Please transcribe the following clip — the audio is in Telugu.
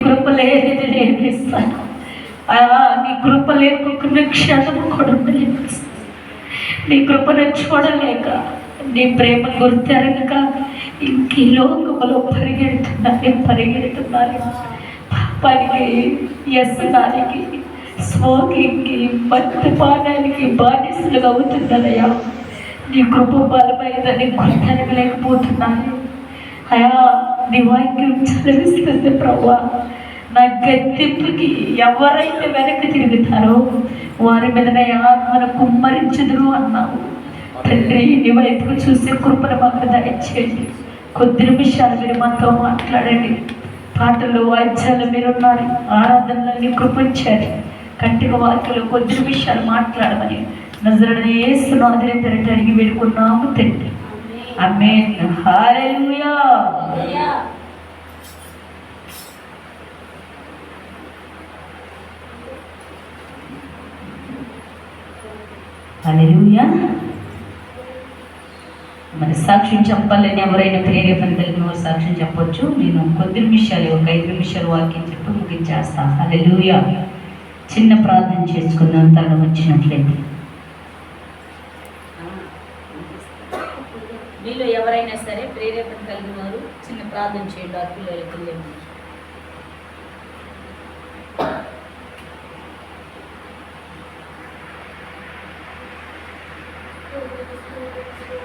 కృప లేనిది నేను ఇస్తాను. నీ కృప లేకుండా క్షణము కూడా ఉండలేక, నీ కృపను చూడలేక, నీ ప్రేమ గుర్తెరగక ఇంక ఈ లోకములో పరిగెడుతున్నాను. పాపానికి, వ్యసనానికి, స్మోకింగ్కి, మద్యపానానికి బానిసలుగా అవుతున్నానయ్యా. నీ కృప బలమైందని గుర్తెరగలేకపోతున్నాను అయా. నీ వాక్యం చదివిస్తుంది ప్రభువా. నా గద్దెంపుకి ఎవరైతే వెనక్కి తిరుగుతారో వారి మీద నా ఆత్మను కుమ్మరించుదురు అన్నావు తండ్రి. నీ వైపుకు చూసే కృపను మాకు దయచేయండి. కొద్ది నిమిషాలు మీరు మాతో మాట్లాడండి. పాటలు, వాయిద్యాలు మీరున్నారు, ఆరాధనలన్నీ కృపించారు. కంటిక వాక్యలు కొద్ది నిమిషాలు మాట్లాడమని నజరేయుడైన యేసు నామమున అడిగి వేడుకున్నాము తండ్రి. ఆమేన్. హల్లెలూయా. హల్లెలూయా. మరి సాక్ష్యం చెప్పాలని ఎవరైనా ప్రేరేపణ కలిగిన వారు సాక్ష్యం చెప్పొచ్చు. నేను కొద్ది నిమిషాలు, ఒక 5 నిమిషాలు వాక్యం చెప్పి ముగించేస్తాను. హల్లెలూయా. చిన్న ప్రార్థన చేసుకుందాం తల వచ్చినట్లయితే. మీలో ఎవరైనా సరే ప్రేరేపణ కలిగిన వారు చిన్న ప్రార్థన చేయండి. ఆ పిల్లలకి